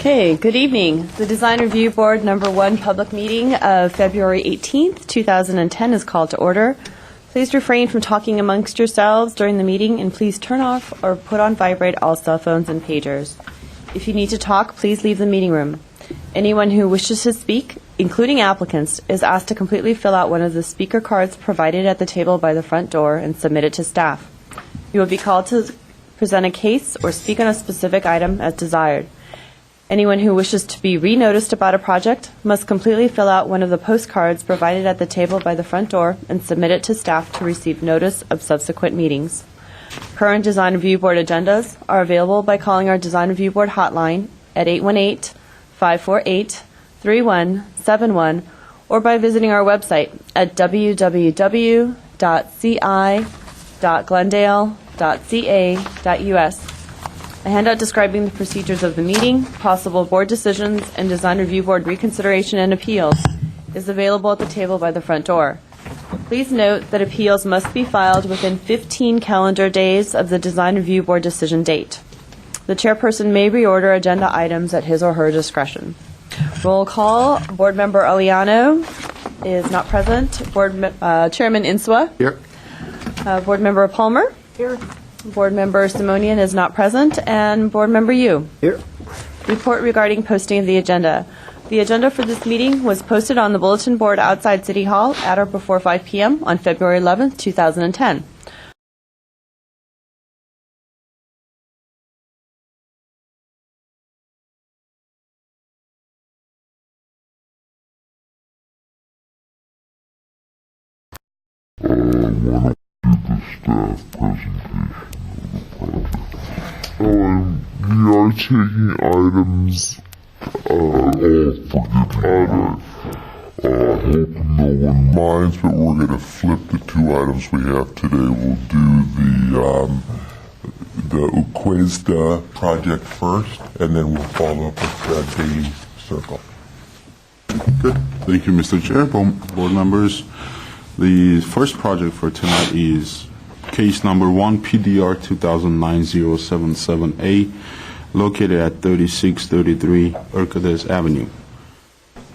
Okay, good evening. The Design Review Board No.1 public meeting of February 18th, 2010 is called to order. Please refrain from talking amongst yourselves during the meeting, and please turn off or put on vibrate all cell phones and pagers. If you need to talk, please leave the meeting room. Anyone who wishes to speak, including applicants, is asked to completely fill out one of the speaker cards provided at the table by the front door and submit it to staff. You will be called to present a case or speak on a specific item as desired. Anyone who wishes to be re-noticed about a project must completely fill out one of the postcards provided at the table by the front door and submit it to staff to receive notice of subsequent meetings. Current Design Review Board agendas are available by calling our Design Review Board hotline at 818-548-3171 or by visiting our website at www.ci.glendale.ca.us. A handout describing the procedures of the meeting, possible board decisions, and Design Review Board reconsideration and appeals is available at the table by the front door. Please note that appeals must be filed within 15 calendar days of the Design Review Board decision date. The chairperson may reorder agenda items at his or her discretion. Roll call. Board Member Aliano is not present. Chairman Insua. Here. Board Member Palmer. Here. Board Member Simonian is not present, and Board Member Yu. Here. Report regarding posting of the agenda. The agenda for this meeting was posted on the bulletin board outside City Hall at or before 5 p.m. on February 11th, 2010. We are taking items, hope no one minds, but we're going to flip the two items we have today. We'll do the Uquesta project first, and then we'll follow up with the Daily Circle. Good. Thank you, Mr. Chair, board members. The first project for tonight is case number 1, PDR 2009-077A, located at 3633 Urquidez Avenue.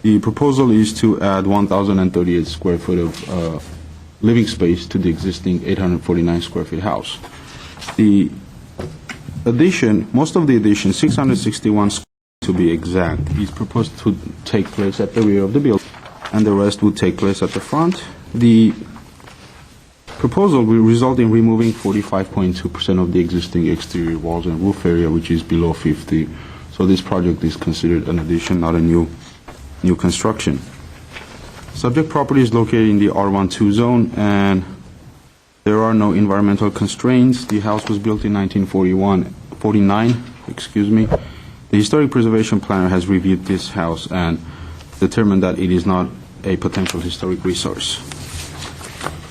The proposal is to add 1,038 square foot of living space to the existing 849 square feet house. The addition, most of the addition, 661 square to be exact, is proposed to take place at the rear of the building, and the rest will take place at the front. The proposal will result in removing 45.2% of the existing exterior walls and roof area, which is below 50. So this project is considered an addition, not a new construction. Subject property is located in the R12 zone, and there are no environmental constraints. The house was built in 1949. The Historic Preservation Planner has reviewed this house and determined that it is not a potential historic resource.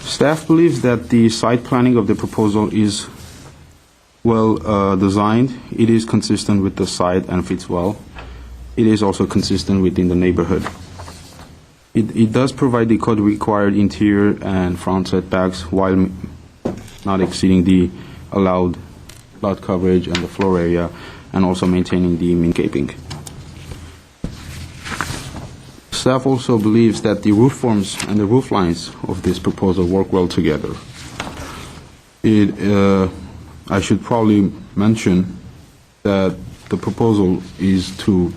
Staff believes that the site planning of the proposal is well designed. It is consistent with the site and fits well. It is also consistent within the neighborhood. It does provide the code required interior and front setbacks while not exceeding the allowed lot coverage and the floor area, and also maintaining the landscaping. Staff also believes that the roof forms and the roof lines of this proposal work well together. I should probably mention that the proposal is to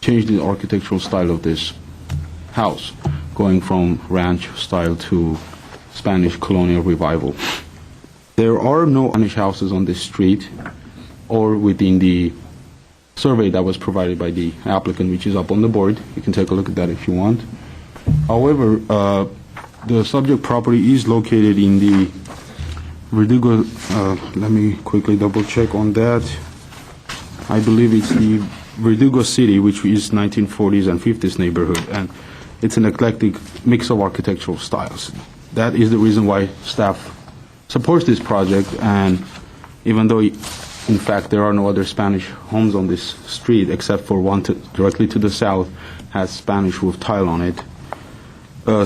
change the architectural style of this house, going from ranch style to Spanish colonial revival. There are no Spanish houses on this street or within the survey that was provided by the applicant, which is up on the board. You can take a look at that if you want. However, the subject property is located in the Verdugo, let me quickly double check on that. I believe it's the Verdugo City, which is 1940s and 50s neighborhood, and it's an eclectic mix of architectural styles. That is the reason why staff supports this project, and even though in fact, there are no other Spanish homes on this street except for one directly to the south has Spanish roof tile on it.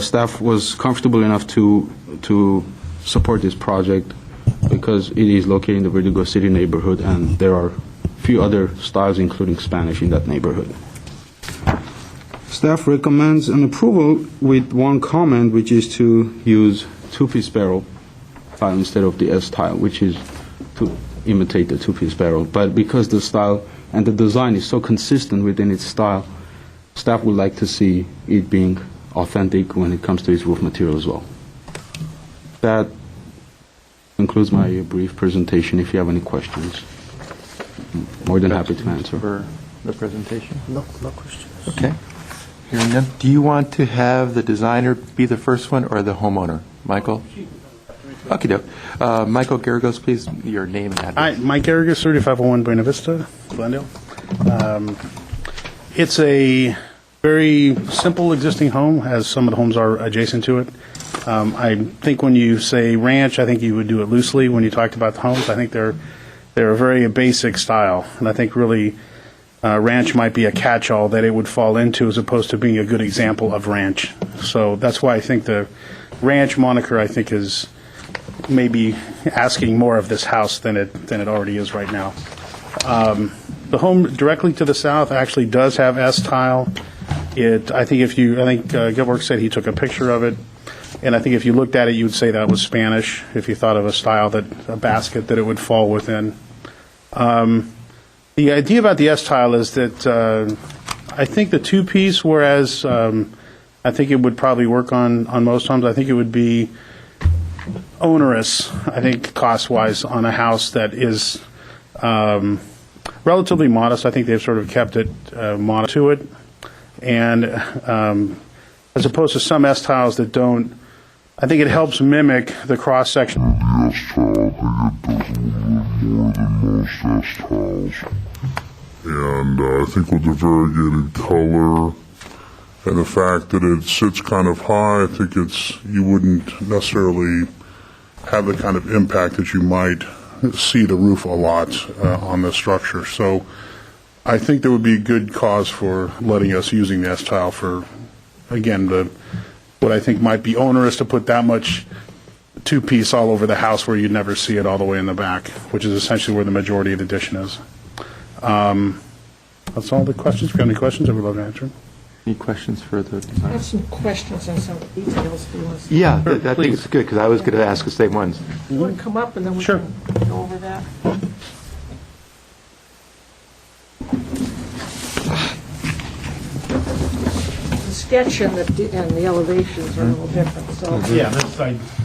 Staff was comfortable enough to support this project because it is located in the Verdugo City neighborhood, and there are few other styles, including Spanish, in that neighborhood. Staff recommends an approval with one comment, which is to use two-piece barrel tile instead of the S tile, which is to imitate the two-piece barrel. But because the style and the design is so consistent within its style, staff would like to see it being authentic when it comes to its roof material as well. That concludes my brief presentation. If you have any questions, I'm more than happy to answer. For the presentation? No questions. Okay. Hearing none, do you want to have the designer be the first one or the homeowner? Michael? Okay, doke. Michael Garagos, please, your name and address. Hi, Mike Garrigus, 3501 Buena Vista, Glendale. It's a very simple existing home, as some of the homes are adjacent to it. I think when you say ranch, I think you would do it loosely when you talked about the homes. I think they're a very basic style, and I think really ranch might be a catch-all that it would fall into as opposed to being a good example of ranch. So that's why I think the ranch moniker, I think, is maybe asking more of this house than it already is right now. The home directly to the south actually does have S tile. I think Gilbert said he took a picture of it, and I think if you looked at it, you would say that was Spanish. If you thought of a style a basket that it would fall within. The idea about the S tile is that I think the two-piece, whereas I think it would probably work on most homes, I think it would be onerous, I think, cost-wise, on a house that is relatively modest. I think they've sort of kept it modest to it. And as opposed to some S tiles that don't, I think it helps mimic the cross-section. The S tile, I think it does a little bit more than most S tiles. And I think with the variegated color and the fact that it sits kind of high, I think you wouldn't necessarily have the kind of impact that you might see the roof a lot on the structure. So I think there would be a good cause for letting us using the S tile for, again, what I think might be onerous to put that much two-piece all over the house where you'd never see it all the way in the back, which is essentially where the majority of the addition is. That's all the questions. If you have any questions, I would love to answer them. Any questions for the I designer? have some questions on some of the details. If you want to, Yeah, I think it's good, because I was going to ask the same ones. you want to come up and then we Sure. can go over that. The sketch and the elevations are a little different, so. Yeah,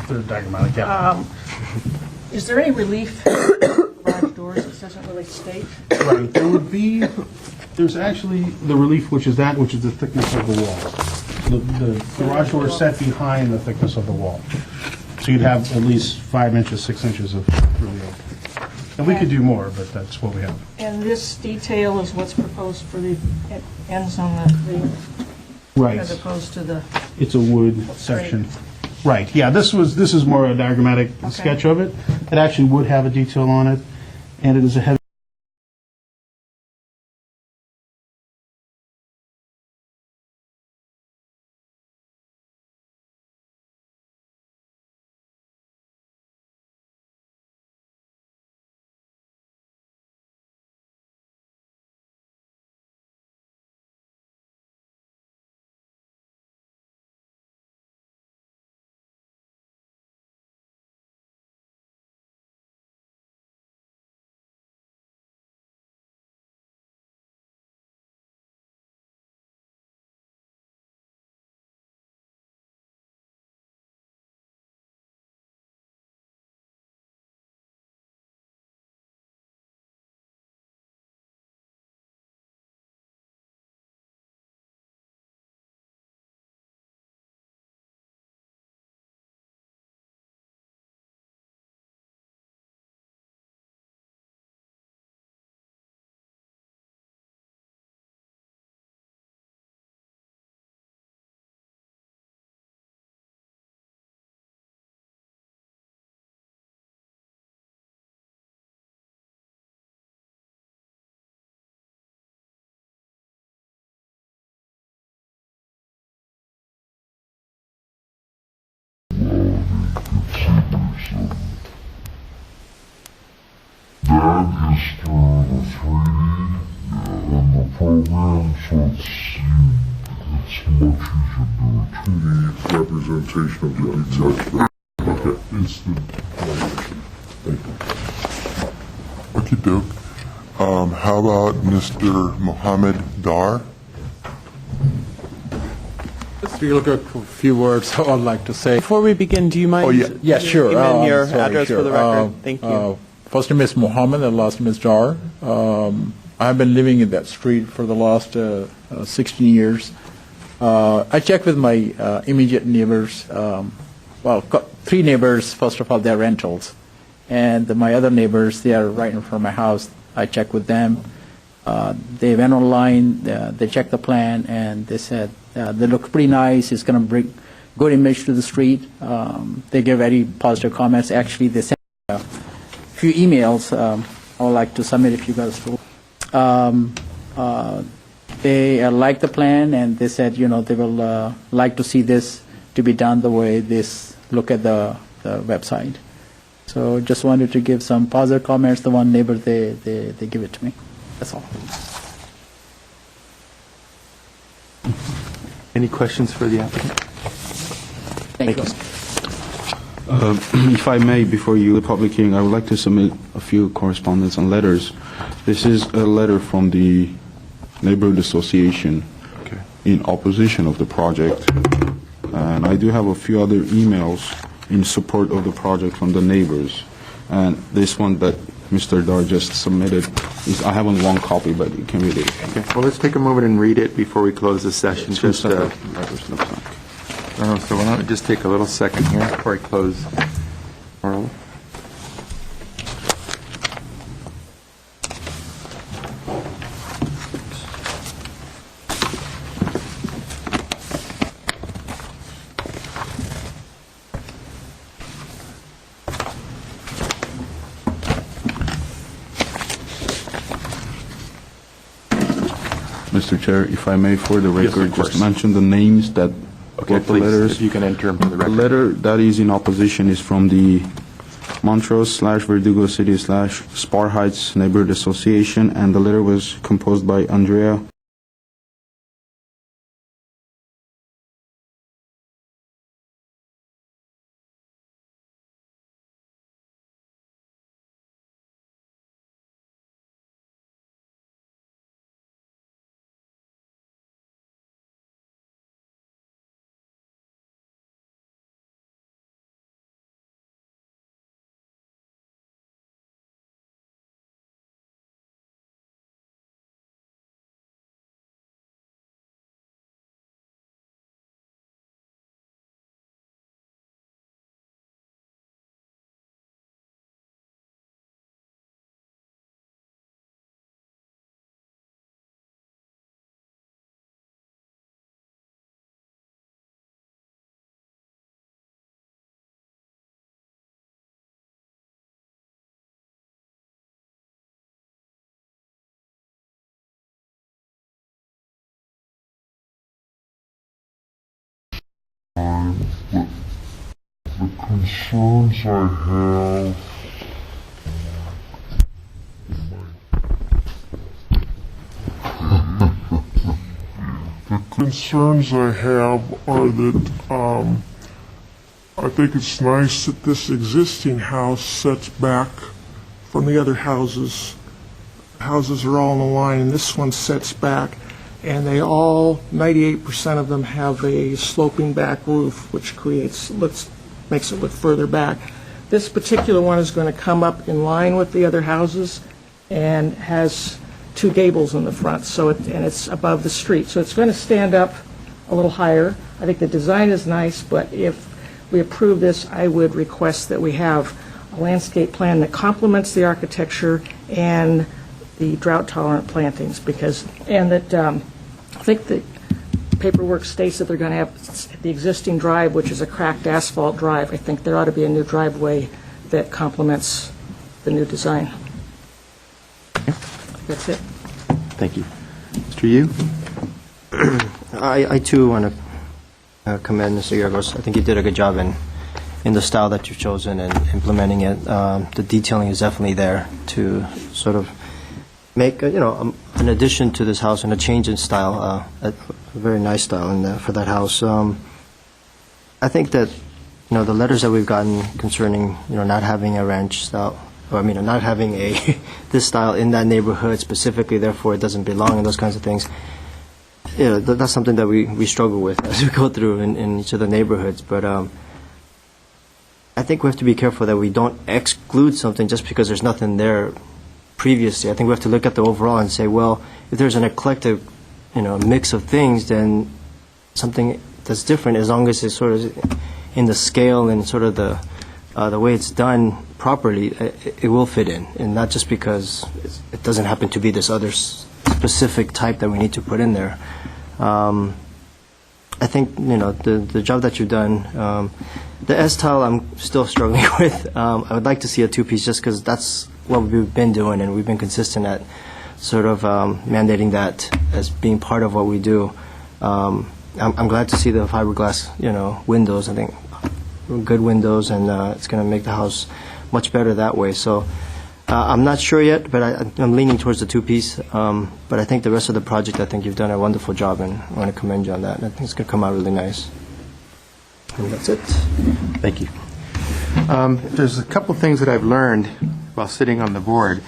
they're diagrammatic, yeah. Is there any relief for garage doors? It doesn't really state. Right, there's actually the relief, which is the thickness of the wall. The garage door is set behind the thickness of the wall. So you'd have at least 5 inches, 6 inches of relief. And we could do more, but that's what we have. And this detail is what's proposed for it ends on the Right. as opposed to the, It's a wood section. Right, yeah, this is more a diagrammatic sketch of it. It actually would have a detail on it, and it is a heavy That is through in the program, so it's much easier to do it. 2D representation of the details. Okay, it's the Thank you. Okey doke. How about Mr. Mohammed Dar? Just real quick, a few words I'd like to say. Before we begin, do you mind? Oh, yeah. Yeah, sure. Giving I'm your sorry, address sure. for the record. Thank you. First name is Mohammed and last name is Dar. I've been living in that street for the last 16 years. I checked with my immediate neighbors. Three neighbors, first of all, they're rentals. And my other neighbors, they are right in front of my house. I checked with them. They went online, they checked the plan, and they said they look pretty nice. It's going to bring good image to the street. They gave very positive comments. Actually, they sent a few emails I would like to submit if you guys will. They like the plan, and they said, they will like to see this to be done the way this look at the website. So just wanted to give some positive comments. The one neighbor, they give it to me. That's all. Any questions for the applicant? Thank you. If I may, before you, the public hearing, I would like to submit a few correspondence and letters. This is a letter from the neighborhood association in opposition of the project. And I do have a few other emails in support of the project from the neighbors. And this one that Mr. Dar just submitted, I have only one copy, but you can read it. Okay. Well, let's take a moment and read it before we close the session. Two Just, separate letters, looks like. so why don't we just take a little second here before I close oral. Mr. Chair, if I may, for the Yes, of record, course. just mention the names that Okay, wrote the please, letters. if you can enter them for the The record. letter that is in opposition is from the Montrose/Verdugo City/Spar Heights Neighborhood Association, and the letter was composed by Andrea The concerns I have the concerns I have are that I think it's nice that this existing house sets back from the other houses. Houses are all in a line, and this one sets back, and they all, 98% of them have a sloping back roof, which makes it look further back. This particular one is going to come up in line with the other houses and has two gables in the front, and it's above the street. So it's going to stand up a little higher. I think the design is nice, but if we approve this, I would request that we have a landscape plan that complements the architecture and the drought-tolerant plantings, and that I think the paperwork states that they're going to have the existing drive, which is a cracked asphalt drive. I think there ought to be a new driveway that complements the new design. That's it. Thank you. Mr. Yu? I too want to commend Mr. Yorgos. I think you did a good job in the style that you've chosen and implementing it. The detailing is definitely there to sort of make an addition to this house and a change in style, a very nice style for that house. I think that the letters that we've gotten concerning not having a ranch style, or not having this style in that neighborhood specifically, therefore it doesn't belong, and those kinds of things. That's something that we struggle with as we go through in each of the neighborhoods. But I think we have to be careful that we don't exclude something just because there's nothing there previously. I think we have to look at the overall and say, well, if there's an eclectic, mix of things, then something that's different, as long as it's sort of in the scale and sort of the way it's done properly, it will fit in, and not just because it doesn't happen to be this other specific type that we need to put in there. I think the job that you've done, the S tile I'm still struggling with. I would like to see a two-piece just because that's what we've been doing, and we've been consistent at sort of mandating that as being part of what we do. I'm glad to see the fiberglass windows. I think good windows, and it's going to make the house much better that way. So I'm not sure yet, but I'm leaning towards the two-piece. But I think the rest of the project, I think you've done a wonderful job, and I want to commend you on that. I think it's going to come out really nice. And that's it. Thank you. There's a couple things that I've learned while sitting on the board,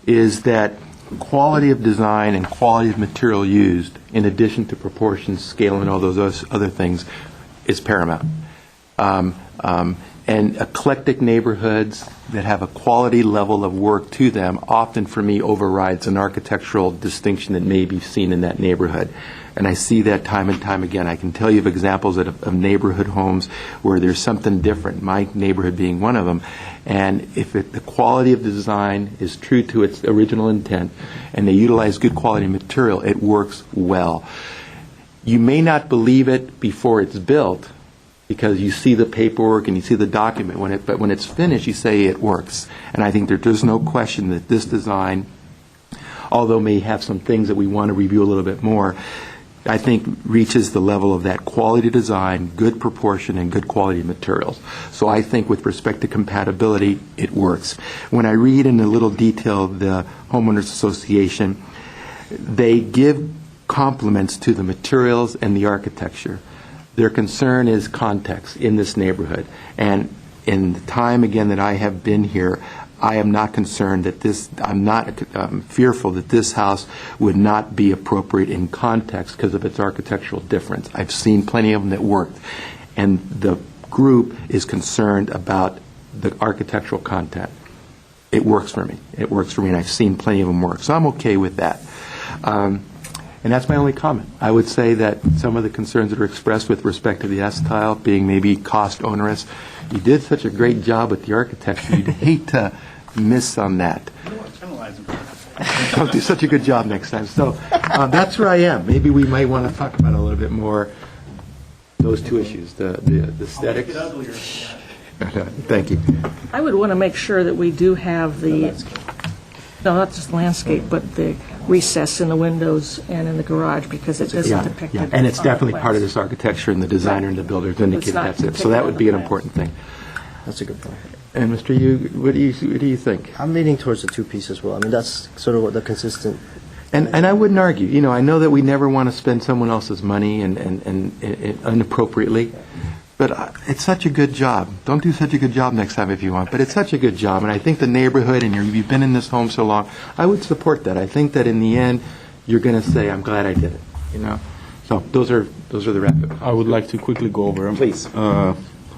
is that quality of design and quality of material used, in addition to proportions, scale, and all those other things, is paramount. And eclectic neighborhoods that have a quality level of work to them often, for me, overrides an architectural distinction that may be seen in that neighborhood. And I see that time and time again. I can tell you of examples of neighborhood homes where there's something different, my neighborhood being one of them. And if the quality of the design is true to its original intent and they utilize good quality material, it works well. You may not believe it before it's built, because you see the paperwork and you see the document, but when it's finished, you say it works. And I think there's no question that this design, although may have some things that we want to review a little bit more, I think reaches the level of that quality design, good proportion, and good quality materials. So I think with respect to compatibility, it works. When I read in a little detail the Homeowners Association, they give compliments to the materials and the architecture. Their concern is context in this neighborhood. And in the time, again, that I have been here, I am not concerned that I'm not fearful that this house would not be appropriate in context because of its architectural difference. I've seen plenty of them that worked. And the group is concerned about the architectural content. It works for me. It works for me, and I've seen plenty of them work. So I'm okay with that. And that's my only comment. I would say that some of the concerns that are expressed with respect to the S-tile being maybe cost onerous, you did such a great job with the architecture. You'd hate to miss on that. Don't do such a good job next time. So that's where I am. Maybe we might want to talk about a little bit more those two issues, the aesthetics. Thank you. I would want to make sure that we do have not just landscape, but the recess in the windows and in the garage, because it isn't depicted. Yeah. And it's on the definitely plans. part of this architecture, and the designer and the builder have indicated not that's it. So depicted that on would the be an plans. important thing. That's a good point. And Mr. Yu, what do you think? I'm leaning towards the two-piece as well. I mean, that's sort of what the consistent. And I wouldn't argue. You know, I know that we never want to spend someone else's money and inappropriately, but it's such a good job. Don't do such a good job next time if you want, but it's such a good job. And I think the neighborhood, and you've been in this home so long, I would support that. I think that in the end, you're going to say, I'm glad I did it, you know? So those are the wrap-up. I would like to quickly go over them. Please.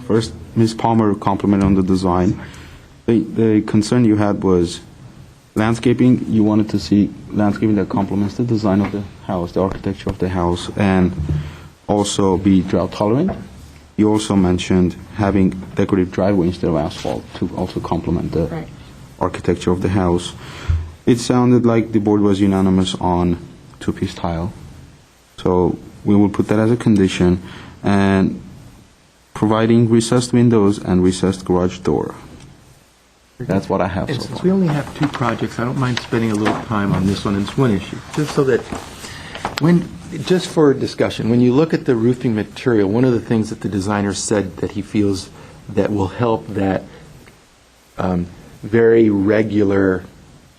First, Ms. Palmer complimented on the design. The concern you had was landscaping. You wanted to see landscaping that complements the design of the house, the architecture of the house, and also be drought tolerant. You also mentioned having decorative driveway instead of asphalt to also complement the architecture of the house. It sounded like the board was unanimous on two-piece tile. So we will put that as a condition, and providing recessed windows and recessed garage door. That's what I have And so since far. we only have two projects, I don't mind spending a little time on this one. It's one issue, just so that just for discussion, when you look at the roofing material, one of the things that the designer said that he feels that will help that very regular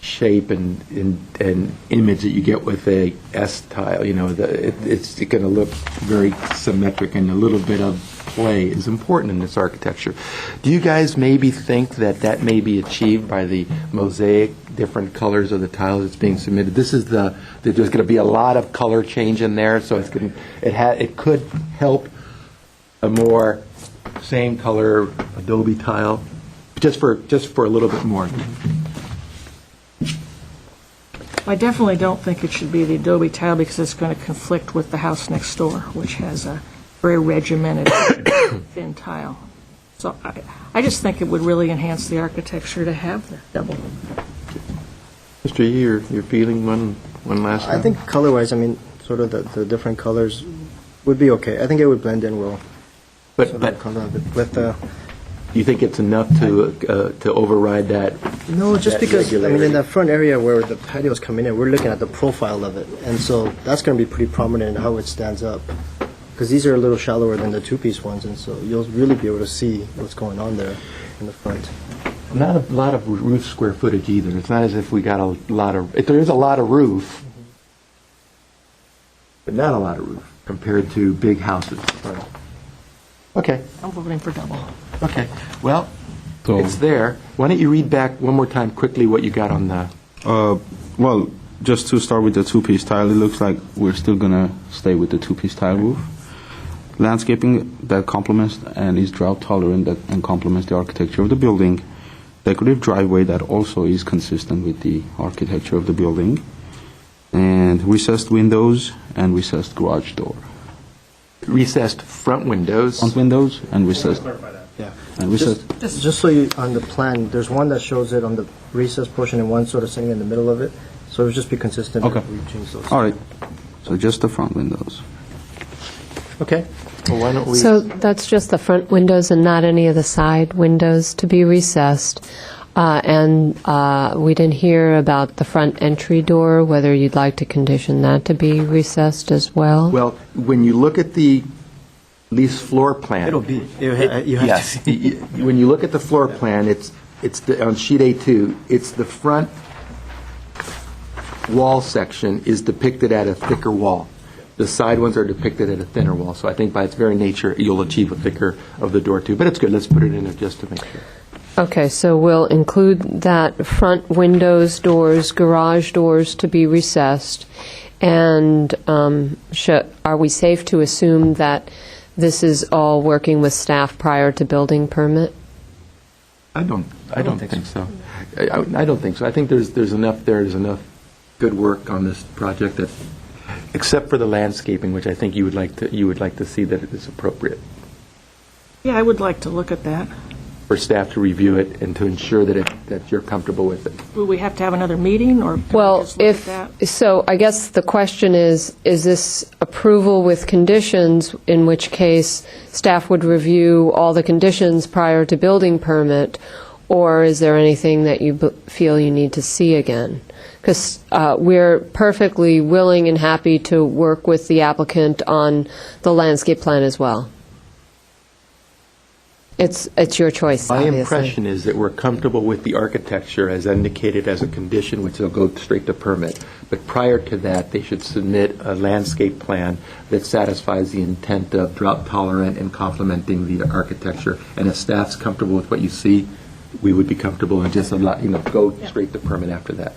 shape and image that you get with a S tile. You know, it's going to look very symmetric, and a little bit of play is important in this architecture. Do you guys maybe think that that may be achieved by the mosaic, different colors of the tiles that's being submitted? This is there's going to be a lot of color change in there, so it could help a more same color adobe tile, just for a little bit more. I definitely don't think it should be the adobe tile because it's going to conflict with the house next door, which has a very regimented thin tile. So I just think it would really enhance the architecture to have the double. Mr. Yee, you're feeling one last time? I think color-wise, I mean, sort of the different colors would be okay. I think it would blend in well. But With the you think it's enough to override that? No, just that because, I mean, regularity? in that front area where the patio's coming in, we're looking at the profile of it, and so that's going to be pretty prominent in how it stands up. Because these are a little shallower than the two-piece ones, and so you'll really be able to see what's going on there in the front. Not a lot of roof square footage either. It's not as if we got a lot of, there is a lot of roof, but not a lot of roof compared to big houses. Okay. I'm voting for double. Okay. Well, So- it's there. Why don't you read back one more time quickly what you got on the... Well, just to start with the two-piece tile, it looks like we're still going to stay with the two-piece tile roof. Landscaping that complements and is drought tolerant and complements the architecture of the building. Decorative driveway that also is consistent with the architecture of the building. And recessed windows and recessed garage door. Recessed front windows. Front windows and recessed. Yeah. And recessed. Just so you, on the plan, there's one that shows it on the recessed portion and one sort of sitting in the middle of it, so it would just be consistent Okay. if we change those. All right. So just the front windows. Okay. Well, why don't we... So that's just the front windows and not any of the side windows to be recessed. And we didn't hear about the front entry door, whether you'd like to condition that to be recessed as well. Well, when you look at the lease floor plan... It'll be, you have Yes. to see. When you look at the floor plan, it's on sheet A2, it's the front wall section is depicted at a thicker wall. The side ones are depicted at a thinner wall. So I think by its very nature, you'll achieve a thicker of the door too. But it's good. Let's put it in there just to make sure. Okay, so we'll include that front windows, doors, garage doors to be recessed. And are we safe to assume that this is all working with staff prior to building permit? I don't think so. I don't think so. I think there's enough good work on this project that, except for the landscaping, which I think you would like to see that it is appropriate Yeah, I would like to look at that. for staff to review it and to ensure that you're comfortable with it. Will we have to have another meeting, or can we Well, just look at that? so I guess the question is this approval with conditions, in which case staff would review all the conditions prior to building permit, or is there anything that you feel you need to see again? Because we're perfectly willing and happy to work with the applicant on the landscape plan as well. It's your choice, My obviously. impression is that we're comfortable with the architecture as indicated as a condition, which will go straight to permit. But prior to that, they should submit a landscape plan that satisfies the intent of drought tolerant and complementing the architecture. And if staff's comfortable with what you see, we would be comfortable and just go straight to permit after that.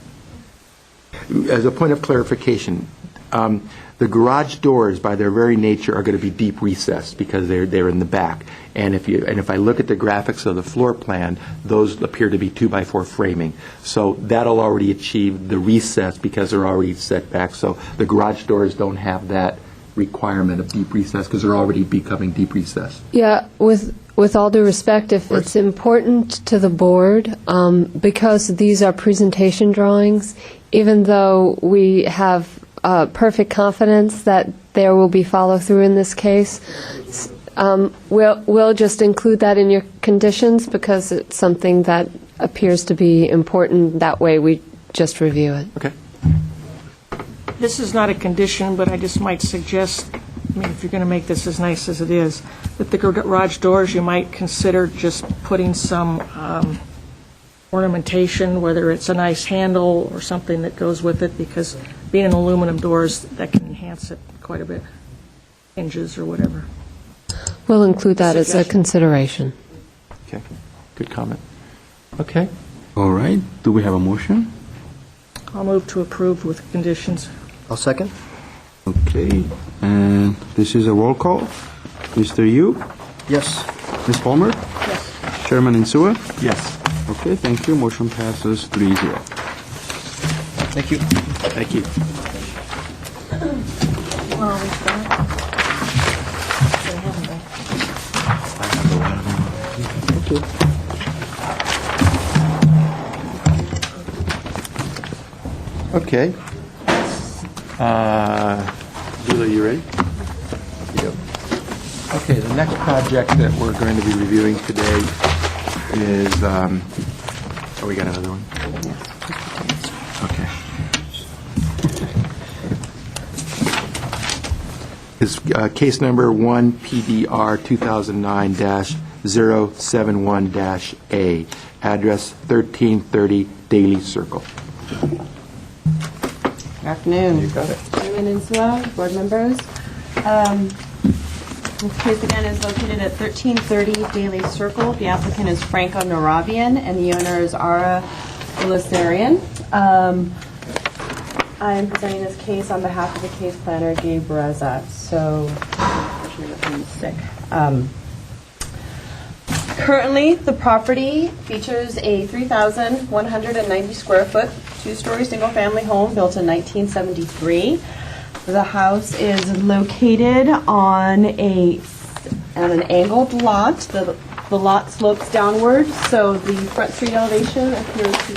As a point of clarification, the garage doors, by their very nature, are going to be deep recessed because they're in the back. And if I look at the graphics of the floor plan, those appear to be 2x4 framing. So that'll already achieve the recess because they're already set back. So the garage doors don't have that requirement of deep recess because they're already becoming deep recessed. Yeah, with all due respect, if it's important to the board, because these are presentation drawings, even though we have perfect confidence that there will be follow-through in this case, we'll just include that in your conditions because it's something that appears to be important. That way we just review it. Okay. This is not a condition, but I just might suggest, I mean, if you're going to make this as nice as it is, that the garage doors, you might consider just putting some ornamentation, whether it's a nice handle or something that goes with it, because being an aluminum doors, that can enhance it quite a bit, hinges or whatever. We'll include that as a Suggestion. consideration. Okay, good comment. Okay, All right, do we have a motion? I'll move to approve with conditions. I'll second. Okay, and this is a roll call. Mr. Yu, Yes. Ms. Palmer, Yes. Chairman Insua. yes. Okay, thank you. Motion passes 3-0. Thank you. Thank you. Okay. Lula, you ready? Yep. Okay, the next project that we're going to be reviewing today is, oh, we got another one? Okay. Is case number 1 PDR 2009-071-A, address 1330 Daly Circle. Good afternoon. You got it. Chairman Insua, board members. This case again is located at 1330 Daly Circle. The applicant is Franco Narabian, and the owner is Ara Ulisarian. I am presenting this case on behalf of the case planner, Gabe Reza. So, I'm sick. Currently, the property features a 3,190 square foot, two-story single-family home built in 1973. The house is located on an angled lot. The lot slopes downward, so the front street elevation appears to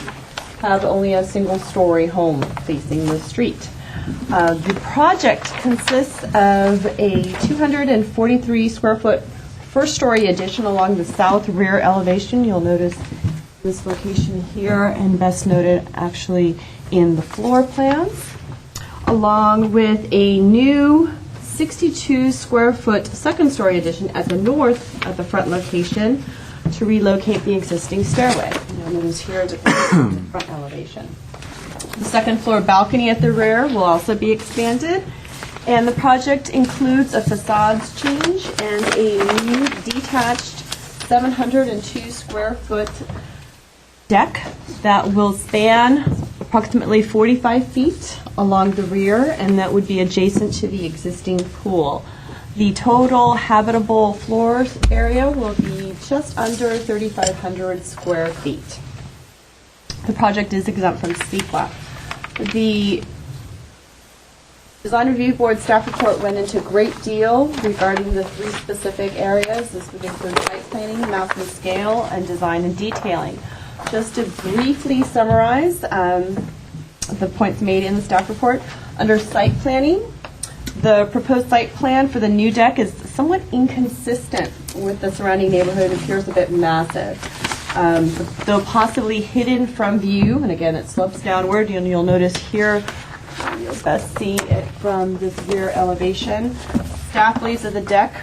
have only a single-story home facing the street. The project consists of a 243 square foot first-story addition along the south rear elevation. You'll notice this location here, and best noted actually in the floor plans, along with a new 62 square foot second-story addition at the north at the front location to relocate the existing stairway. You'll notice here the front elevation. The second floor balcony at the rear will also be expanded, and the project includes a facades change and a new detached 702 square foot deck that will span approximately 45 feet along the rear, and that would be adjacent to the existing pool. The total habitable floor area will be just under 3,500 square feet. The project is exempt from SEQA. The Design Review Board staff report went into great deal regarding the three specific areas. This would include site planning, mass and scale, and design and detailing. Just to briefly summarize the points made in the staff report, under site planning, the proposed site plan for the new deck is somewhat inconsistent with the surrounding neighborhood. It appears a bit massive. Though possibly hidden from view, and again, it slopes downward, and you'll notice here, you'll best see it from this rear elevation. Staff believes that the deck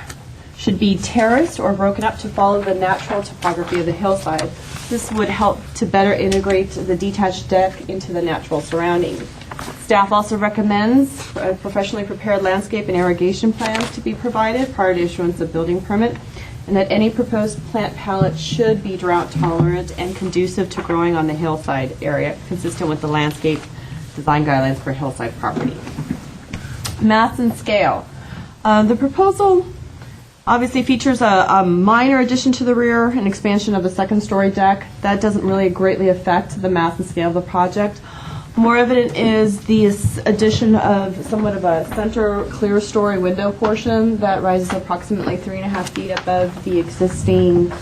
should be terraced or broken up to follow the natural topography of the hillside. This would help to better integrate the detached deck into the natural surroundings. Staff also recommends professionally prepared landscape and irrigation plans to be provided prior to issuance of building permit, and that any proposed plant palette should be drought tolerant and conducive to growing on the hillside area, consistent with the landscape design guidelines for hillside property. Mass and scale. The proposal obviously features a minor addition to the rear, an expansion of the second-story deck. That doesn't really greatly affect the mass and scale of the project. More evident is the addition of somewhat of a center clear story window portion that rises approximately 3.5 feet above the existing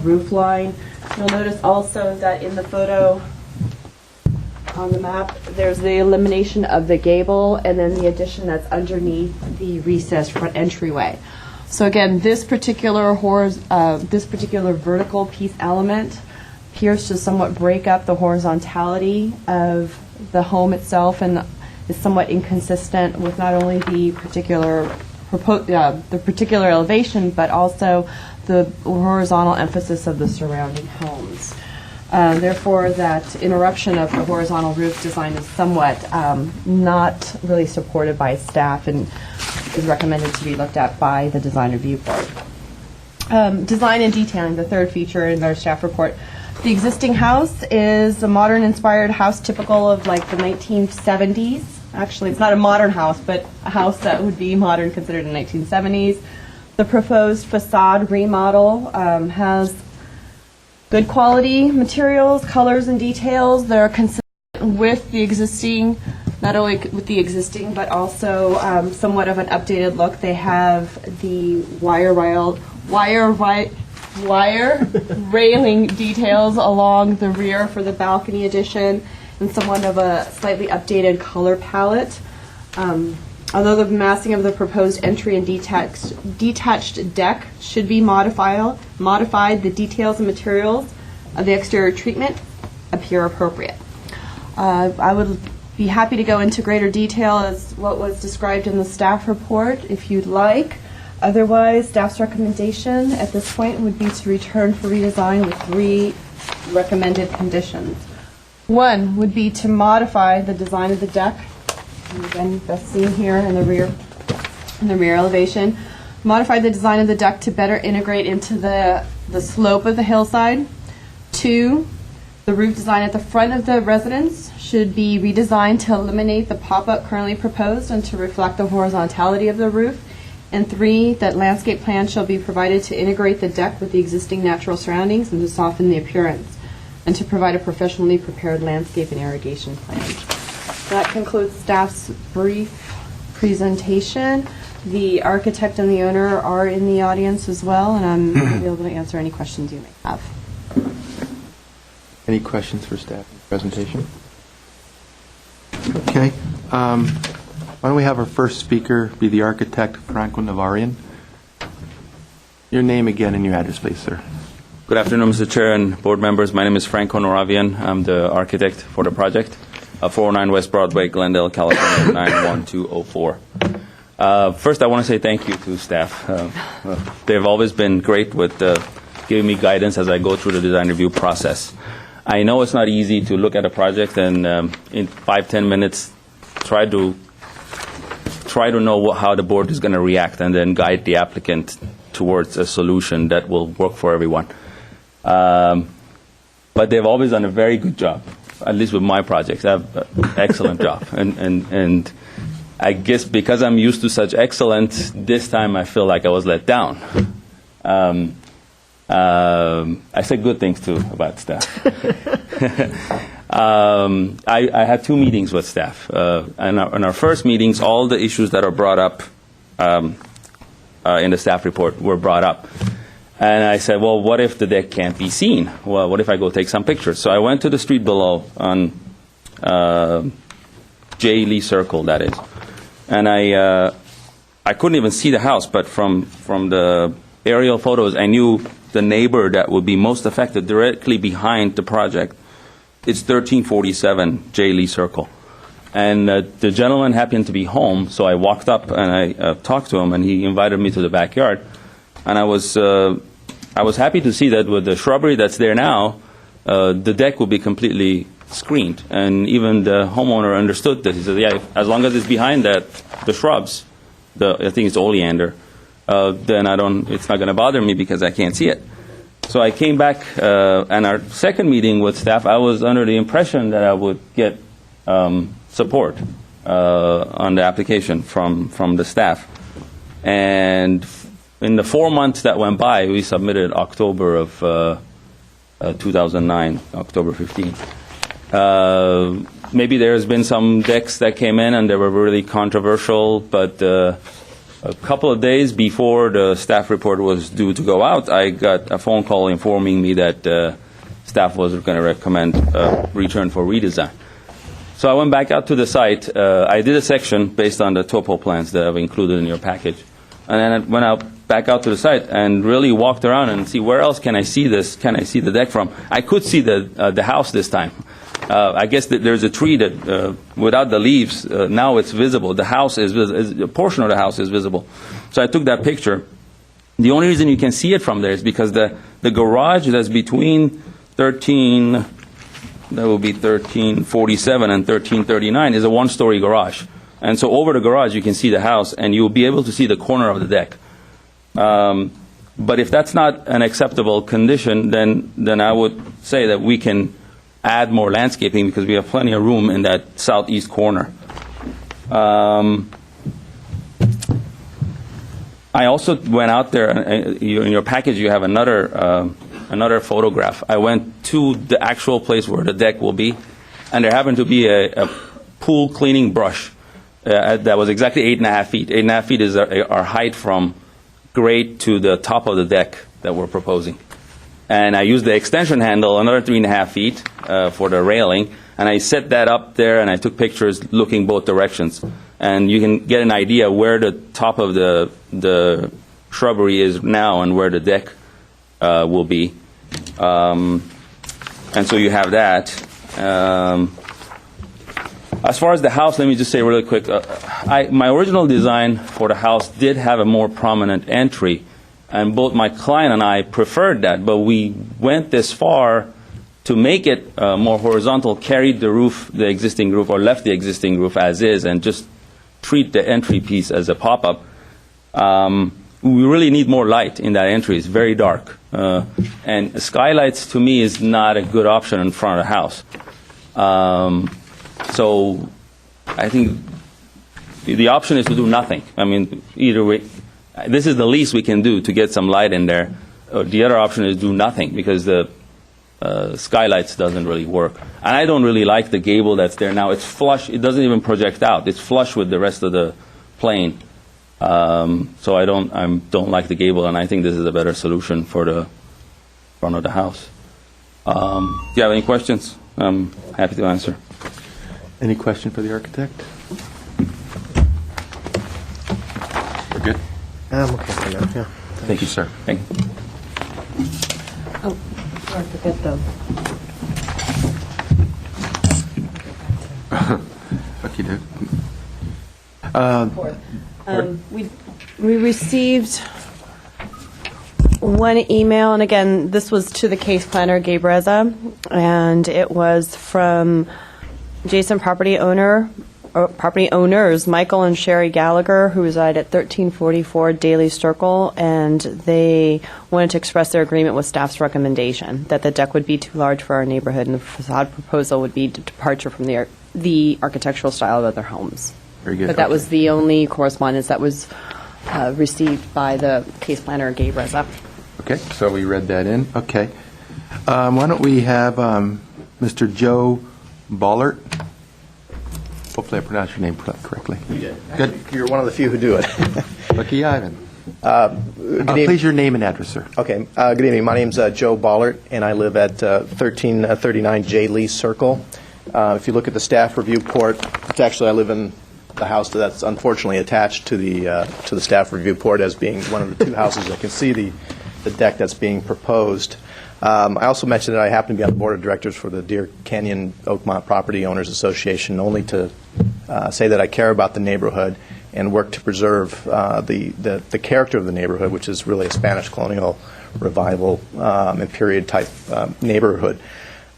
roof line. You'll notice also that in the photo on the map, there's the elimination of the gable and then the addition that's underneath the recessed front entryway. So again, this particular vertical piece element appears to somewhat break up the horizontality of the home itself, and is somewhat inconsistent with not only the particular elevation, but also the horizontal emphasis of the surrounding homes. Therefore, that interruption of the horizontal roof design is somewhat not really supported by staff and is recommended to be looked at by the design review board. Design and detailing, the third feature in our staff report. The existing house is a modern-inspired house typical of like the 1970s. Actually, it's not a modern house, but a house that would be modern considered in the 1970s. The proposed facade remodel has good quality materials, colors, and details that are consistent with the existing, not only with the existing, but also somewhat of an updated look. They have the wire railing details along the rear for the balcony addition, and somewhat of a slightly updated color palette. Although the massing of the proposed entry and detached deck should be modified, the details and materials of the exterior treatment appear appropriate. I would be happy to go into greater detail as what was described in the staff report if you'd like. Otherwise, staff's recommendation at this point would be to return for redesign with 3 recommended conditions. 1 would be to modify the design of the deck. And again, best seen here in the rear elevation. Modify the design of the deck to better integrate into the slope of the hillside. 2, the roof design at the front of the residence should be redesigned to eliminate the pop-up currently proposed and to reflect the horizontality of the roof. And 3, that landscape plans shall be provided to integrate the deck with the existing natural surroundings and to soften the appearance, and to provide a professionally prepared landscape and irrigation plan. That concludes staff's brief presentation. The architect and the owner are in the audience as well, and I'm available to answer any questions you may have. Any questions for staff in the presentation? Okay. Why don't we have our first speaker be the architect, Franco Navarian. Your name again and your address, please, sir. Good afternoon, Mr. Chair and board members. My name is Franco Navarian. I'm the architect for the project, 409 West Broadway, Glendale, California, 91204. First, I want to say thank you to staff. They've always been great with giving me guidance as I go through the design review process. I know it's not easy to look at a project and in 5-10 minutes try to know how the board is going to react and then guide the applicant towards a solution that will work for everyone. But they've always done a very good job, at least with my projects. They have an excellent job. And I guess because I'm used to such excellence, this time I feel like I was let down. I said good things, too, about staff. I had 2 meetings with staff. In our first meetings, all the issues that are brought up in the staff report were brought up. And I said, well, what if the deck can't be seen? Well, what if I go take some pictures? So I went to the street below on J. Lee Circle, that is. And I couldn't even see the house, but from the aerial photos, I knew the neighbor that would be most affected directly behind the project. It's 1347 J. Lee Circle. And the gentleman happened to be home, so I walked up and I talked to him, and he invited me to the backyard. And I was happy to see that with the shrubbery that's there now, the deck will be completely screened. And even the homeowner understood this. He said, yeah, as long as it's behind that, the shrubs, I think it's oleander, then it's not going to bother me because I can't see it. So I came back, and our second meeting with staff, I was under the impression that I would get support on the application from the staff. And in the 4 months that went by, we submitted October of 2009, October 15th. Maybe there's been some decks that came in and they were really controversial, but a couple of days before the staff report was due to go out, I got a phone call informing me that staff was going to recommend return for redesign. So I went back out to the site. I did a section based on the topo plans that I've included in your package. And then I went back out to the site and really walked around and see where else can I see this, can I see the deck from. I could see the house this time. I guess that there's a tree that, without the leaves, now it's visible. The house is a portion of the house is visible. So I took that picture. The only reason you can see it from there is because the garage that's between 13 that will be 1347 and 1339, is a one-story garage. And so over the garage, you can see the house, and you'll be able to see the corner of the deck. But if that's not an acceptable condition, then I would say that we can add more landscaping because we have plenty of room in that southeast corner. I also went out there, and in your package you have another photograph. I went to the actual place where the deck will be, and there happened to be a pool cleaning brush that was exactly 8.5 feet. 8.5 feet is our height from grade to the top of the deck that we're proposing. And I used the extension handle, another 3.5 feet for the railing, and I set that up there, and I took pictures looking both directions. And you can get an idea where the top of the shrubbery is now and where the deck will be. And so you have that. As far as the house, let me just say really quick, my original design for the house did have a more prominent entry, and both my client and I preferred that, but we went this far to make it more horizontal, carried the roof, the existing roof, or left the existing roof as is, and just treat the entry piece as a pop-up. We really need more light in that entry. It's very dark. And skylights, to me, is not a good option in front of the house. So I think the option is to do nothing. I mean, either way, this is the least we can do to get some light in there. The other option is do nothing, because the skylights doesn't really work. And I don't really like the gable that's there now. It's flush. It doesn't even project out. It's flush with the rest of the plane. So I don't like the gable, and I think this is a better solution for the front of the house. Do you have any questions? I'm happy to answer. Any question for the architect? We're good? I'm okay for that, yeah. Thank you, sir. Thank you. Oh, I forget though. Okay, dude. We received one email, and again, this was to the case planner, Gabe Reza, and it was from adjacent property owners, Michael and Sherry Gallagher, who reside at 1344 Daly Circle, and they wanted to express their agreement with staff's recommendation that the deck would be too large for our neighborhood, and the facade proposal would be a departure from the architectural style of other homes. Very good. But that was the only correspondence that was received by the case planner, Gabe Reza. Okay, so we read that in. Okay. Why don't we have Mr. Joe Ballert? Hopefully I pronounced your name correctly. You did. Good. You're one of the few who do it. Lucky Ivan. Please, your name and address, sir. Okay. Good evening. My name's Joe Ballert, and I live at 1339 J. Lee Circle. If you look at the staff review port, it's actually, I live in the house that's unfortunately attached to the staff review port as being one of the two houses that can see the deck that's being proposed. I also mentioned that I happen to be on the board of directors for the Deer Canyon Oakmont Property Owners Association, only to say that I care about the neighborhood and work to preserve the character of the neighborhood, which is really a Spanish colonial revival and period type neighborhood.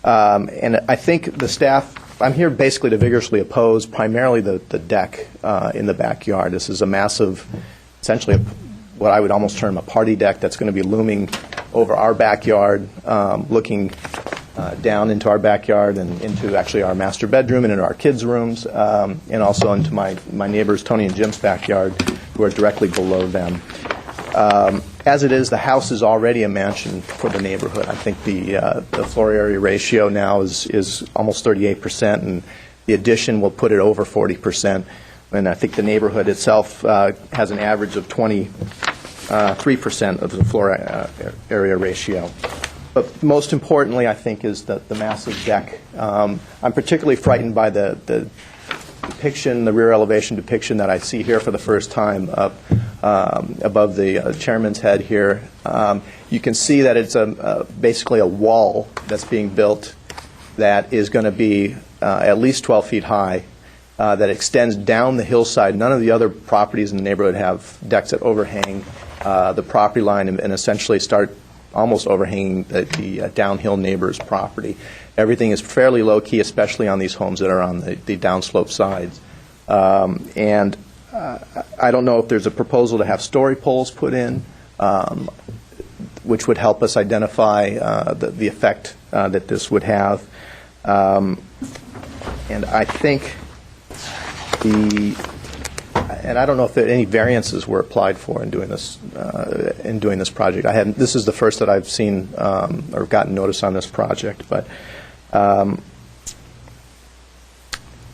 And I think the staff, I'm here basically to vigorously oppose primarily the deck in the backyard. This is a massive, essentially what I would almost term a party deck that's going to be looming over our backyard, looking down into our backyard and into actually our master bedroom and into our kids' rooms, and also into my neighbors, Tony and Jim's backyard, who are directly below them. As it is, the house is already a mansion for the neighborhood. I think the floor area ratio now is almost 38%, and the addition will put it over 40%. And I think the neighborhood itself has an average of 23% of the floor area ratio. But most importantly, I think, is the massive deck. I'm particularly frightened by the depiction, the rear elevation depiction that I see here for the first time up above the chairman's head here. You can see that it's basically a wall that's being built that is going to be at least 12 feet high, that extends down the hillside. None of the other properties in the neighborhood have decks that overhang the property line and essentially start almost overhanging the downhill neighbor's property. Everything is fairly low-key, especially on these homes that are on the downslope sides. And I don't know if there's a proposal to have story poles put in, which would help us identify the effect that this would have. And I think and I don't know if any variances were applied for in doing this project. This is the first that I've seen or gotten notice on this project, but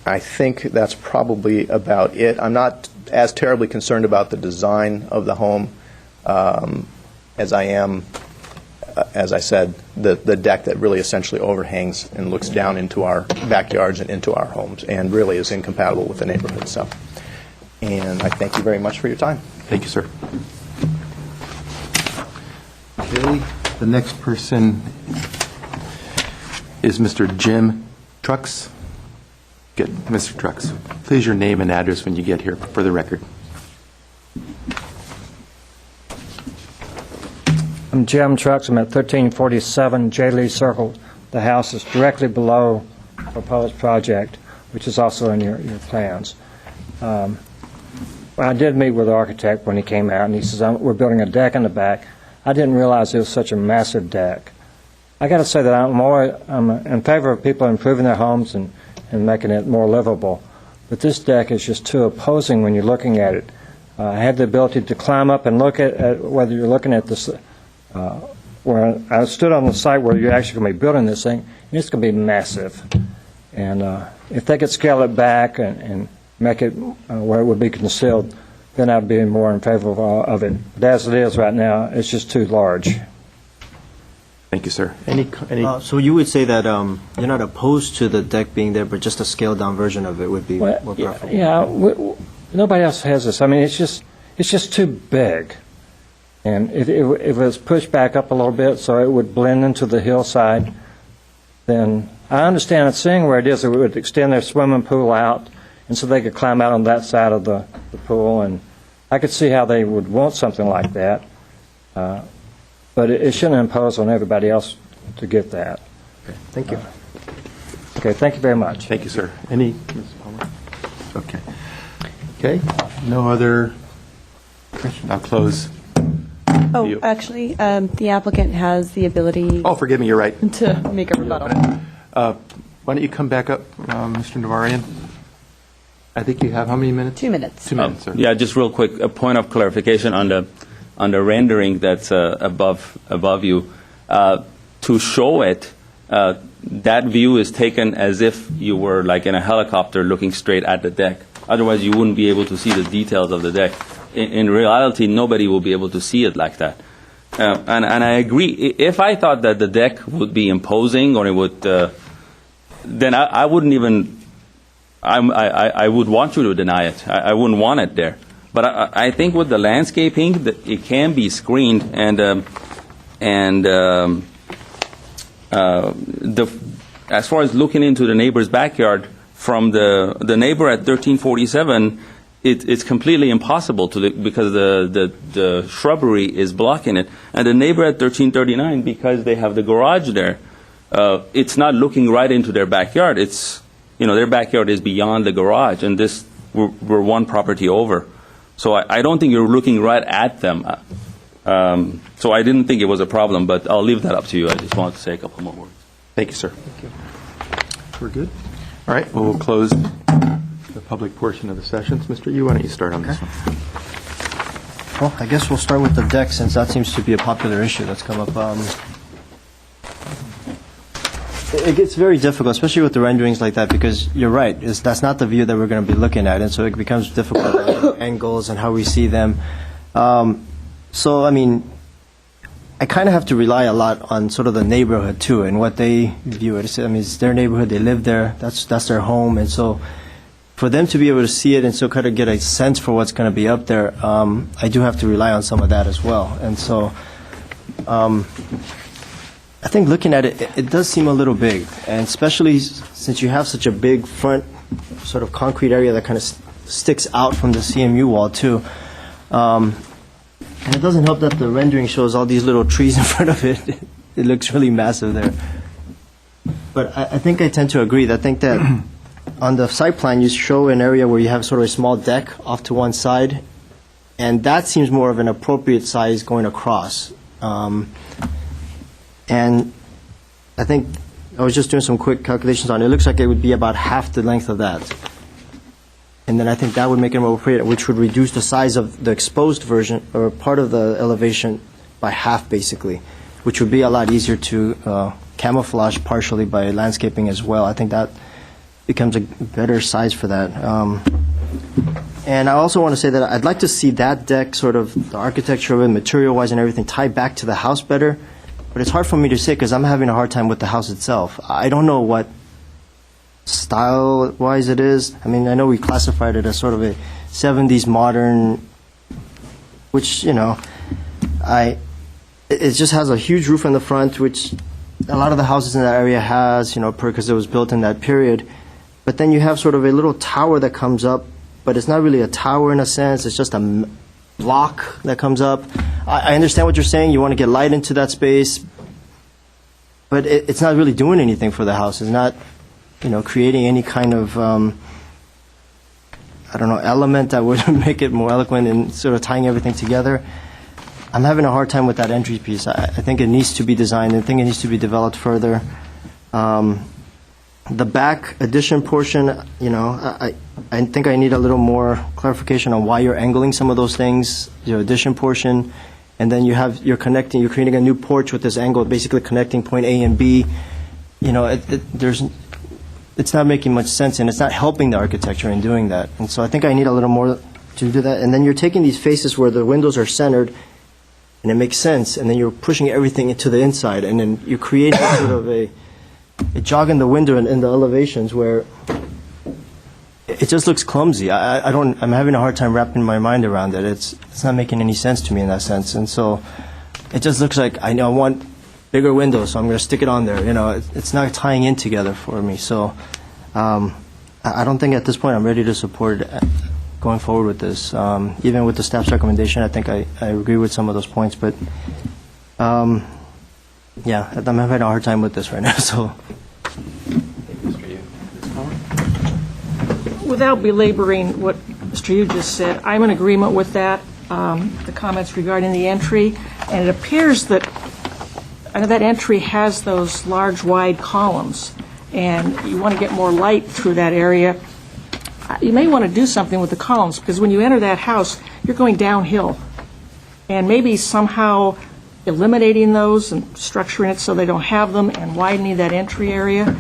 I think that's probably about it. I'm not as terribly concerned about the design of the home as I am, as I said, the deck that really essentially overhangs and looks down into our backyards and into our homes and really is incompatible with the neighborhood itself. And I thank you very much for your time. Thank you, sir. Okay, the next person is Mr. Jim Trucks. Good, Mr. Trucks. Please your name and address when you get here for the record. I'm Jim Trucks. I'm at 1347 J. Lee Circle. The house is directly below the proposed project, which is also in your plans. I did meet with the architect when he came out, and he says, we're building a deck in the back. I didn't realize it was such a massive deck. I got to say that I'm in favor of people improving their homes and making it more livable. But this deck is just too opposing when you're looking at it. I had the ability to climb up and look at whether you're looking at this, where I stood on the site where you're actually going to be building this thing, and it's going to be massive. And if they could scale it back and make it where it would be concealed, then I'd be more in favor of it. But as it is right now, it's just too large. Thank you, sir. So you would say that you're not opposed to the deck being there, but just a scaled-down version of it would be more preferable? Yeah, nobody else has this. I mean, it's just too big. And if it was pushed back up a little bit so it would blend into the hillside, then I understand seeing where it is, it would extend their swimming pool out, and so they could climb out on that side of the pool, and I could see how they would want something like that. But it shouldn't impose on everybody else to get that. Okay, thank you. Okay, thank you very much. Thank you, sir. Ms. Palmer? Okay. Okay, no other question? I'll close. Oh, actually, the applicant has the ability Oh, forgive me, you're right. to make a rebuttal. Why don't you come back up, Mr. Navarian? I think you have how many minutes? 2 minutes. 2 minutes, sir. Yeah, just real quick, a point of clarification on the rendering that's above you. To show it, that view is taken as if you were like in a helicopter looking straight at the deck. Otherwise, you wouldn't be able to see the details of the deck. In reality, nobody will be able to see it like that. And I agree. If I thought that the deck would be imposing or it would, then I wouldn't even. I would want you to deny it. I wouldn't want it there. But I think with the landscaping, it can be screened, as far as looking into the neighbor's backyard from the neighbor at 1347, it's completely impossible because the shrubbery is blocking it, and the neighbor at 1339, because they have the garage there, it's not looking right into their backyard. It's their backyard is beyond the garage, and we're one property over. So I don't think you're looking right at them. So I didn't think it was a problem, but I'll leave that up to you. I just wanted to say a couple more words. Thank you, sir. Thank you. We're good? All right, well, we'll close the public portion of the sessions. Mr. Yu, why don't you start on this one? Well, I guess we'll start with the deck, since that seems to be a popular issue that's come up. It gets very difficult, especially with the renderings like that, because you're right, that's not the view that we're going to be looking at, and so it becomes difficult angles and how we see them. So, I mean, I kind of have to rely a lot on sort of the neighborhood, too, and what they view it. I mean, it's their neighborhood, they live there, that's their home, and so for them to be able to see it and so kind of get a sense for what's going to be up there, I do have to rely on some of that as well. And so I think looking at it, it does seem a little big, and especially since you have such a big front sort of concrete area that kind of sticks out from the CMU wall, too. And it doesn't help that the rendering shows all these little trees in front of it. It looks really massive there. But I think I tend to agree. I think that on the site plan, you show an area where you have sort of a small deck off to one side, and that seems more of an appropriate size going across. And I think I was just doing some quick calculations on it. It looks like it would be about half the length of that. And then I think that would make it more appropriate, which would reduce the size of the exposed version or part of the elevation by half, basically, which would be a lot easier to camouflage partially by landscaping as well. I think that becomes a better size for that. And I also want to say that I'd like to see that deck, sort of the architecture of it, material-wise and everything, tied back to the house better. But it's hard for me to say because I'm having a hard time with the house itself. I don't know what style-wise it is. I mean, I know we classified it as sort of a 70s modern, which, you know, it just has a huge roof in the front, which a lot of the houses in that area has, you know, because it was built in that period. But then you have sort of a little tower that comes up, but it's not really a tower in a sense. It's just a block that comes up. I understand what you're saying. You want to get light into that space, but it's not really doing anything for the house. It's not, you know, creating any kind of, I don't know, element that would make it more eloquent and sort of tying everything together. I'm having a hard time with that entry piece. I think it needs to be designed. I think it needs to be developed further. The back addition portion, you know, I think I need a little more clarification on why you're angling some of those things, your addition portion, and then you're creating a new porch with this angle, basically connecting point A and B. You know, it's not making much sense, and it's not helping the architecture in doing that. And so I think I need a little more to do that. And then you're taking these faces where the windows are centered, and it makes sense, and then you're pushing everything into the inside, and then you're creating sort of a jog in the window and in the elevations where it just looks clumsy. I'm having a hard time wrapping my mind around it. It's not making any sense to me in that sense, and so it just looks like I want bigger windows, so I'm going to stick it on there. You know, it's not tying in together for me. So I don't think at this point I'm ready to support going forward with this. Even with the staff's recommendation, I think I agree with some of those points, but yeah, I'm having a hard time with this right now. So, Without belaboring what Mr. Yu just said, I'm in agreement with that, the comments regarding the entry, and it appears that that entry has those large, wide columns, and you want to get more light through that area. You may want to do something with the columns, because when you enter that house, you're going downhill, and maybe somehow eliminating those and structuring it so they don't have them and widening that entry area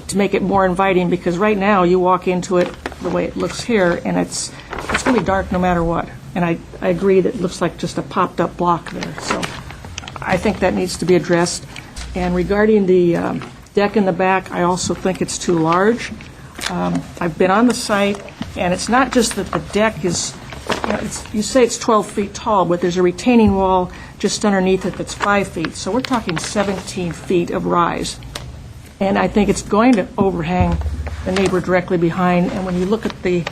to make it more inviting, because right now you walk into it the way it looks here and it's going to be dark no matter what. And I agree that it looks like just a popped up block there. So I think that needs to be addressed. And regarding the deck in the back, I also think it's too large. I've been on the site, and it's not just that the deck is, you say it's 12 feet tall, but there's a retaining wall just underneath it that's 5 feet. So we're talking 17 feet of rise. And I think it's going to overhang the neighbor directly behind. And when you look at the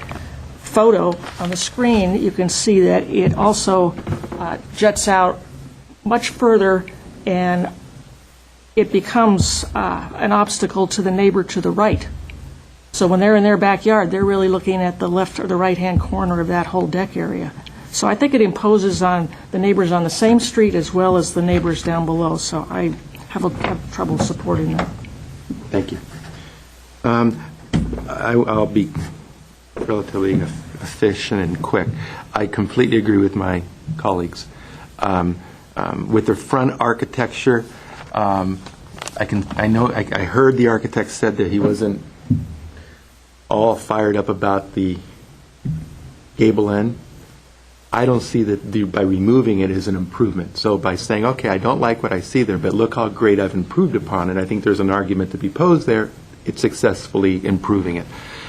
photo on the screen, you can see that it also juts out much further, and it becomes an obstacle to the neighbor to the right. So when they're in their backyard, they're really looking at the left or the right-hand corner of that whole deck area. So I think it imposes on the neighbors on the same street as well as the neighbors down below. So I have trouble supporting that. Thank you. I'll be relatively efficient and quick. I completely agree with my colleagues. With the front architecture, I heard the architect said that he wasn't all fired up about the gable end. I don't see that by removing it is an improvement. So by saying, okay, I don't like what I see there, but look how great I've improved upon it, I think there's an argument to be posed there. It's successfully improving it.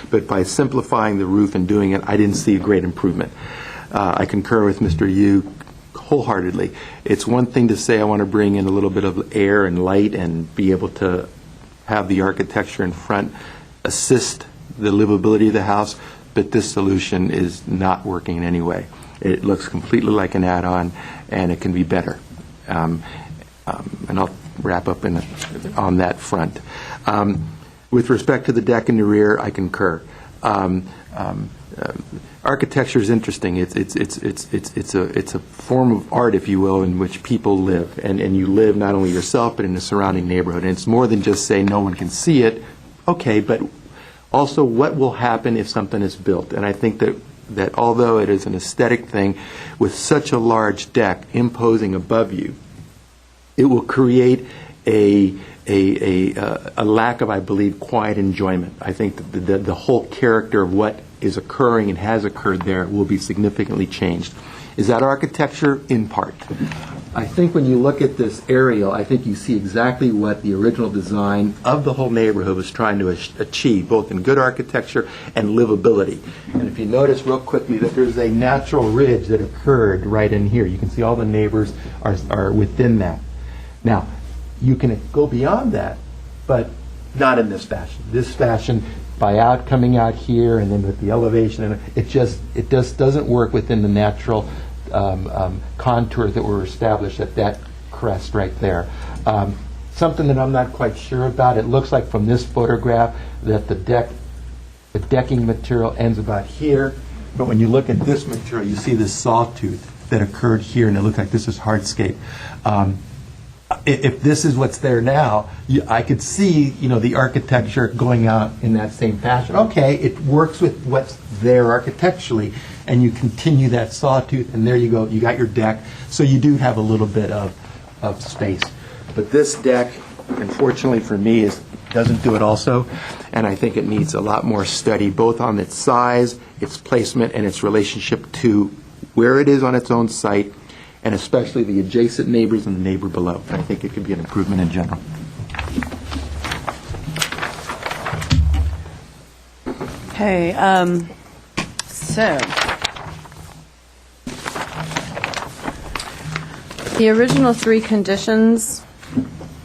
But by simplifying the roof and doing it, I didn't see a great improvement. I concur with Mr. Yu wholeheartedly. It's one thing to say I want to bring in a little bit of air and light and be able to have the architecture in front assist the livability of the house, but this solution is not working in any way. It looks completely like an add-on, and it can be better. And I'll wrap up on that front. With respect to the deck in the rear, I concur. Architecture is interesting. It's a form of art, if you will, in which people live, and you live not only yourself but in the surrounding neighborhood. And it's more than just say no one can see it. Okay, but also what will happen if something is built? And I think that although it is an aesthetic thing, with such a large deck imposing above you, it will create a lack of, I believe, quiet enjoyment. I think that the whole character of what is occurring and has occurred there will be significantly changed. Is that architecture? In part. I think when you look at this aerial, I think you see exactly what the original design of the whole neighborhood was trying to achieve, both in good architecture and livability. And if you notice real quickly that there's a natural ridge that occurred right in here. You can see all the neighbors are within that. Now, you can go beyond that, but not in this fashion. This fashion, by coming out here and then with the elevation, and it just doesn't work within the natural contours that were established at that crest right there. Something that I'm not quite sure about. It looks like from this photograph that the decking material ends about here, but when you look at this material, you see this sawtooth that occurred here, and it looks like this is hardscape. If this is what's there now, I could see, the architecture going out in that same fashion. Okay, it works with what's there architecturally, and you continue that sawtooth, and there you go. You got your deck, so you do have a little bit of space. But this deck, unfortunately for me, doesn't do it also, and I think it needs a lot more study, both on its size, its placement, and its relationship to where it is on its own site, and especially the adjacent neighbors and the neighbor below. I think it could be an improvement in general. Okay, so the original three conditions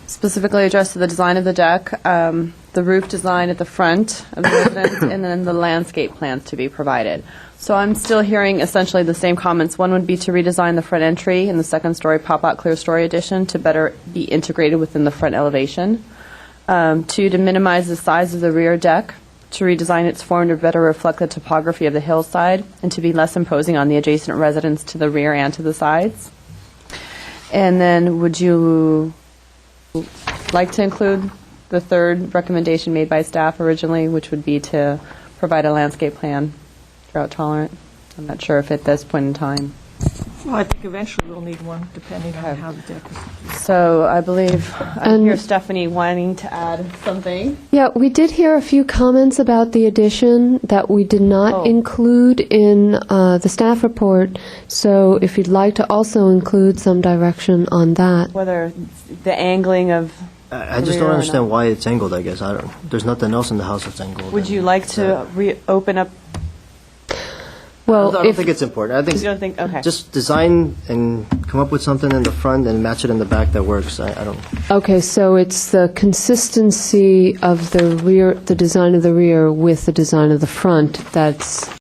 specifically addressed to the design of the deck, the roof design at the front of the residence, and then the landscape plans to be provided. So I'm still hearing essentially the same comments. One would be to redesign the front entry and the second-story pop-out clear story addition to better be integrated within the front elevation. Two, to minimize the size of the rear deck, to redesign its form to better reflect the topography of the hillside, and to be less imposing on the adjacent residents to the rear and to the sides. And then would you like to include the third recommendation made by staff originally, which would be to provide a landscape plan? Drought tolerant? I'm not sure if at this point in time. Well, I think eventually we'll need one, depending on how the deck is. So I believe I hear Stephanie wanting to add something. Yeah, we did hear a few comments about the addition that we did not include in the staff report. So if you'd like to also include some direction on that. Whether the angling of I just don't understand why it's angled, I guess. There's nothing else in the house that's angled. Would you like to open up? Well, I don't think it's important. I think you don't think, okay. Just design and come up with something in the front and match it in the back that works. I don't. Okay, so it's the consistency of the rear, the design of the rear with the design of the front that's